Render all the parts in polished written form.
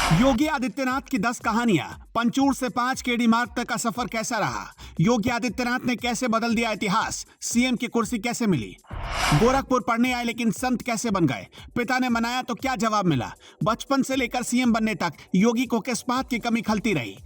योगी आदित्यनाथ की 10 कहानियां। पंचूर से 5 केडी मार्ग तक का सफर कैसा रहा? योगी आदित्यनाथ ने कैसे बदल दिया इतिहास? सीएम की कुर्सी कैसे मिली? गोरखपुर पढ़ने आए लेकिन संत कैसे बन गए? पिता ने मनाया तो क्या जवाब मिला? बचपन से लेकर सीएम बनने तक योगी को किस बात की कमी खलती रही?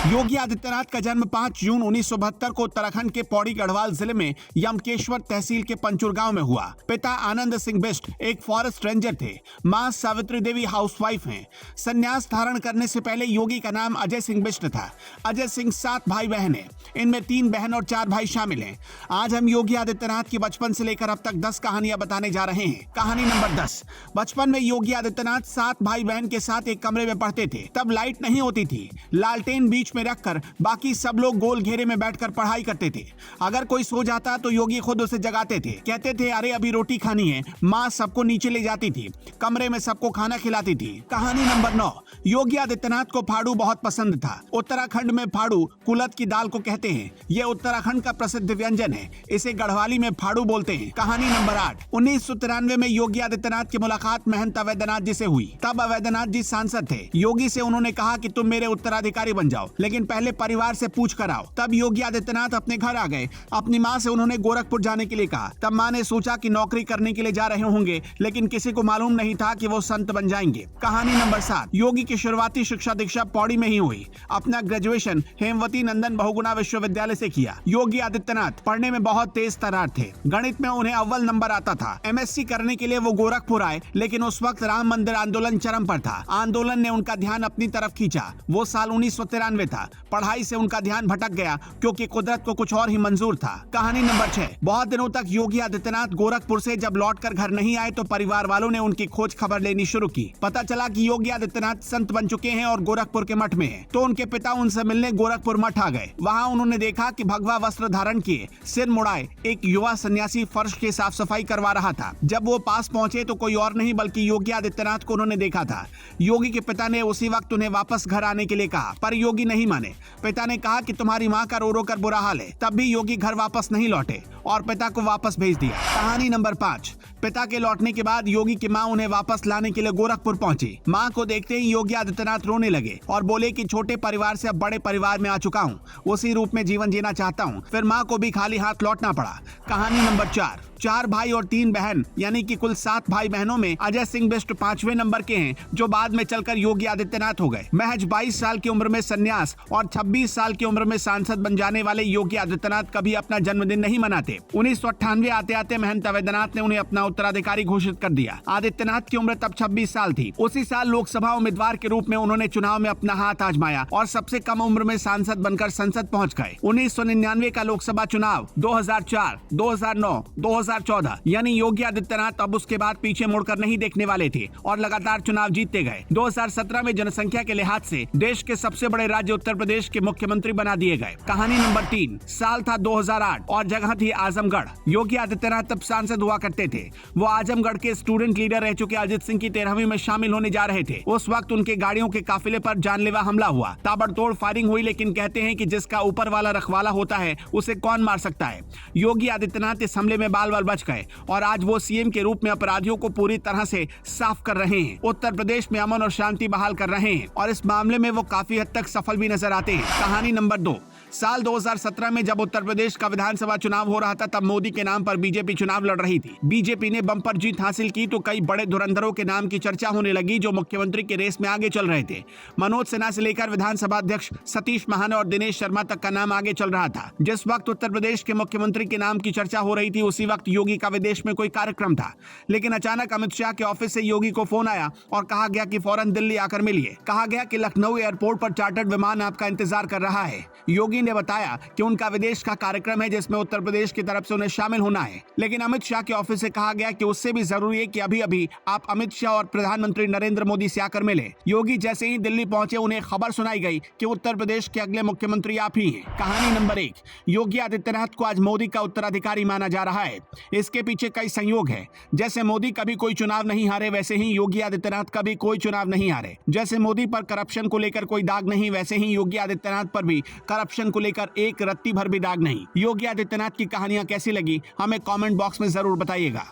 योगी आदित्यनाथ का जन्म 5 जून 1972 को उत्तराखंड के पौड़ी गढ़वाल जिले में यमकेश्वर तहसील के पंचूर गांव में हुआ। पिता आनंद सिंह बिष्ट एक फॉरेस्ट रेंजर थे। मां सावित्री देवी हाउसवाइफ हैं। संन्यास धारण करने से पहले योगी का नाम अजय सिंह बिष्ट था। अजय सिंह 7 भाई बहन हैं। इनमें 3 बहन और 4 भाई शामिल हैं। आज हम योगी आदित्यनाथ की बचपन से लेकर अब तक 10 कहानियां बताने जा रहे हैं। कहानी नंबर 10। बचपन में योगी आदित्यनाथ 7 भाई बहन के साथ एक कमरे में पढ़ते थे। तब लाइट नहीं होती थी। लालटेन बीच में रखकर बाकी सब लोग गोल घेरे में बैठकर पढ़ाई करते थे। अगर कोई सो जाता तो योगी खुद उसे जगाते थे। कहते थे, अरे अभी रोटी खानी है। माँ सबको नीचे ले जाती थी। कमरे में सबको खाना खिलाती थी। कहानी नंबर 9। योगी आदित्यनाथ को फाड़ू बहुत पसंद था। उत्तराखंड में फाड़ू कुलत की दाल को कहते हैं। यह उत्तराखंड का प्रसिद्ध व्यंजन है। इसे गढ़वाली में फाड़ू बोलते हैं। कहानी नंबर 8। 1993 में योगी आदित्यनाथ की मुलाकात महंत अवैधनाथ जी से हुई। तब अवैधनाथ जी सांसद थे। योगी से उन्होंने कहा कि तुम मेरे उत्तराधिकारी बन जाओ, लेकिन पहले परिवार से पूछ कर आओ। तब योगी आदित्यनाथ अपने घर आ गए। अपनी माँ से उन्होंने गोरखपुर जाने के लिए कहा। तब माँ ने सोचा कि नौकरी करने के लिए जा रहे होंगे, लेकिन किसी को मालूम नहीं था कि वो संत बन जाएंगे। कहानी नंबर 7। योगी की शुरुआती शिक्षा दीक्षा पौड़ी में ही हुई। अपना ग्रेजुएशन हेमवती नंदन बहुगुणा विश्वविद्यालय से किया। योगी आदित्यनाथ पढ़ने में बहुत तेज तर्रार थे। गणित में उन्हें अव्वल नंबर आता था। एमएससी करने के लिए वो गोरखपुर आए, लेकिन उस वक्त राम मंदिर आंदोलन चरम पर था। आंदोलन ने उनका ध्यान अपनी तरफ खींचा। वो साल 1993 था। पढ़ाई से उनका ध्यान भटक गया क्योंकि कुदरत को कुछ और ही मंजूर था। कहानी नंबर 6। बहुत दिनों तक योगी आदित्यनाथ गोरखपुर से जब लौटकर घर नहीं आए तो परिवार वालों ने उनकी खोज खबर लेनी शुरू की। पता चला कि योगी आदित्यनाथ संत बन चुके हैं और गोरखपुर के मठ में हैं। तो उनके पिता उनसे मिलने गोरखपुर मठ आ गए। वहाँ उन्होंने देखा कि भगवा वस्त्र धारण किए, सिर मुड़ाए एक युवा सन्यासी फर्श की साफ सफाई करवा रहा था। जब वो पास पहुंचे तो कोई और नहीं बल्कि योगी आदित्यनाथ को उन्होंने देखा था। योगी के पिता ने उसी वक्त उन्हें वापस घर आने के लिए कहा, पर योगी नहीं माने। पिता ने कहा कि तुम्हारी माँ का रो रो कर बुरा हाल है। तब भी योगी घर वापस नहीं लौटे और पिता को वापस भेज दिया। कहानी नंबर 5। पिता के लौटने के बाद योगी की माँ उन्हें वापस लाने के लिए गोरखपुर पहुंची। माँ को देखते ही योगी आदित्यनाथ रोने लगे और बोले कि छोटे परिवार से अब बड़े परिवार में आ चुका हूँ, उसी रूप में जीवन जीना चाहता हूँ। फिर माँ को भी खाली हाथ लौटना पड़ा। कहानी नंबर 4। 4 भाई और 3 बहन यानी कि कुल 7 भाई बहनों में अजय सिंह बिष्ट 5वें नंबर के हैं, जो बाद में चलकर योगी आदित्यनाथ हो गए। महज 22 साल की उम्र में संन्यास और 26 साल की उम्र में सांसद बन जाने वाले योगी आदित्यनाथ कभी अपना जन्मदिन नहीं मनाते। 1998 आते आते महंत अवैधनाथ ने उन्हें अपना उत्तराधिकारी घोषित कर दिया। आदित्यनाथ की उम्र तब 26 साल थी। उसी साल लोकसभा उम्मीदवार के रूप में उन्होंने चुनाव में अपना हाथ आजमाया और सबसे कम उम्र में सांसद बनकर संसद पहुंच गए। 1999 का लोकसभा चुनाव, 2004, 2009, 2014 यानी योगी आदित्यनाथ अब उसके बाद पीछे मुड़कर नहीं देखने वाले थे और लगातार चुनाव जीतते गए। 2017 में जनसंख्या के लिहाज से देश के सबसे बड़े राज्य उत्तर प्रदेश के मुख्यमंत्री बना दिए गए। कहानी नंबर 3। साल था 2008 और जगह थी आजमगढ़। योगी आदित्यनाथ तब सांसद हुआ करते थे। वो आजमगढ़ के स्टूडेंट लीडर रह चुके अजित सिंह की 13वीं में शामिल होने जा रहे थे। उस वक्त उनके गाड़ियों के काफिले पर जानलेवा हमला हुआ। ताबड़तोड़ फायरिंग हुई, लेकिन कहते हैं कि जिसका ऊपर वाला रखवाला होता है उसे कौन मार सकता है। योगी आदित्यनाथ इस हमले में बाल बाल बच गए और आज वो सीएम के रूप में अपराधियों को पूरी तरह से साफ कर रहे हैं। उत्तर प्रदेश में अमन और शांति बहाल कर रहे हैं और इस मामले में वो काफी हद तक सफल भी नजर आते हैं। कहानी नंबर 2। साल 2017 में जब उत्तर प्रदेश का विधानसभा चुनाव हो रहा था, तब मोदी के नाम पर बीजेपी चुनाव लड़ रही थी। बीजेपी ने बम्पर जीत हासिल की तो कई बड़े धुरंधरों के नाम की चर्चा होने लगी जो मुख्यमंत्री के रेस में आगे चल रहे थे। मनोज सिन्हा से लेकर विधानसभा अध्यक्ष सतीश महाना और दिनेश शर्मा तक का नाम आगे चल रहा था। जिस वक्त उत्तर प्रदेश के मुख्यमंत्री के नाम की चर्चा हो रही थी, उसी वक्त योगी का विदेश में कोई कार्यक्रम था। लेकिन अचानक अमित शाह के ऑफिस से योगी को फोन आया और कहा गया कि फौरन दिल्ली आकर मिलिए। कहा गया कि लखनऊ एयरपोर्ट पर चार्टर्ड विमान आपका इंतजार कर रहा है। योगी ने बताया कि उनका विदेश का कार्यक्रम है जिसमें उत्तर प्रदेश की तरफ से उन्हें शामिल होना है। लेकिन अमित शाह के ऑफिस से कहा गया कि उससे भी जरूरी है कि अभी अभी आप अमित शाह और प्रधानमंत्री नरेंद्र मोदी से आकर मिले। योगी जैसे ही दिल्ली पहुंचे, उन्हें खबर सुनाई गई कि उत्तर प्रदेश के अगले मुख्यमंत्री आप ही हैं। कहानी नंबर 1। योगी आदित्यनाथ को आज मोदी का उत्तराधिकारी माना जा रहा है। इसके पीछे कई संयोग है। जैसे मोदी कभी कोई चुनाव नहीं हारे, वैसे ही योगी आदित्यनाथ कभी कोई चुनाव नहीं हारे। जैसे मोदी पर करप्शन को लेकर कोई दाग नहीं, वैसे ही योगी आदित्यनाथ पर भी करप्शन को लेकर एक रत्ती भर भी दाग नहीं। योगी आदित्यनाथ की कहानियां कैसी लगी हमें कमेंट बॉक्स में जरूर बताइएगा।